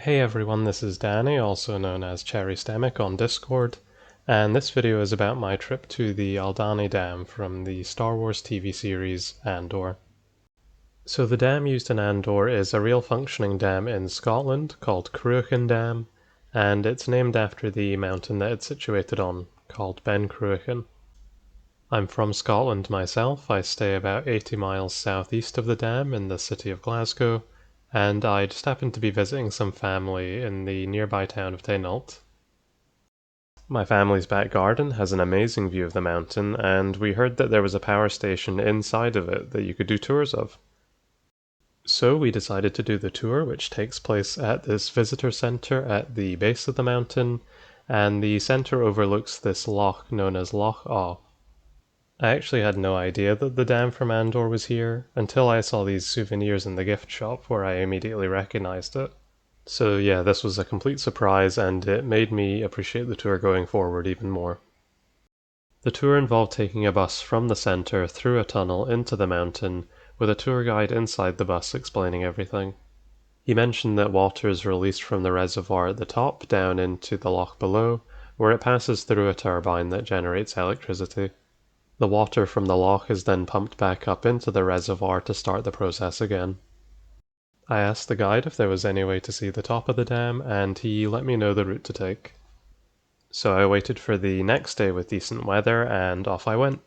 Hey everyone, this is Danny, also known as Cherry Stomach on Discord, and this video is about my trip to the Aldhani Dam from the Star Wars TV series Andor. So the dam used in Andor is a real functioning dam in Scotland called Cruachan Dam, and it's named after the mountain that it's situated on, called Ben Cruachan. I'm from Scotland myself. I stay about 80 miles southeast of the dam in the city of Glasgow, and I just happened to be visiting some family in the nearby town of Taynuilt. My family's back garden has an amazing view of the mountain, and we heard that there was a power station inside of it that you could do tours of. So we decided to do the tour, which takes place at this visitor center at the base of the mountain, and the center overlooks this loch known as Loch Awe. I actually had no idea that the dam from Andor was here, until I saw these souvenirs in the gift shop where I immediately recognized it. So yeah, this was a complete surprise, and it made me appreciate the tour going forward even more. The tour involved taking a bus from the center through a tunnel into the mountain, with a tour guide inside the bus explaining everything. He mentioned that water is released from the reservoir at the top down into the loch below, where it passes through a turbine that generates electricity. The water from the loch is then pumped back up into the reservoir to start the process again. I asked the guide if there was any way to see the top of the dam, and he let me know the route to take. So I waited for the next day with decent weather, and off I went.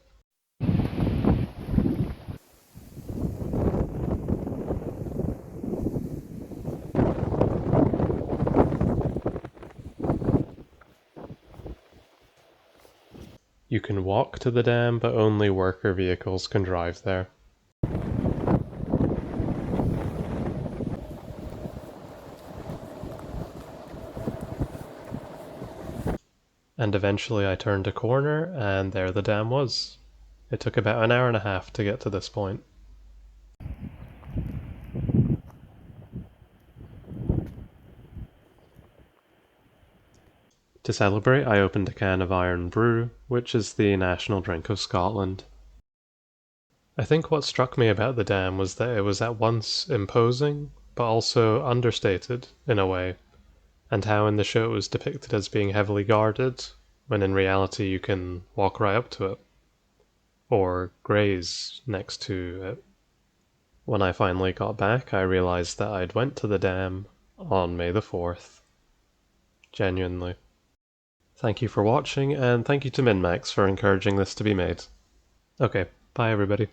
You can walk to the dam, but only worker vehicles can drive there. And eventually I turned a corner, and there the dam was. It took about an hour and a half to get to this point. To celebrate, I opened a can of Iron Brew, which is the national drink of Scotland. I think what struck me about the dam was that it was at once imposing, but also understated in a way, and how in the show it was depicted as being heavily guarded, when in reality you can walk right up to it, or graze next to it. When I finally got back, I realized that I'd went to the dam on May the 4th. Genuinely. Thank you for watching, and thank you to MinMax for encouraging this to be made. Okay, bye everybody.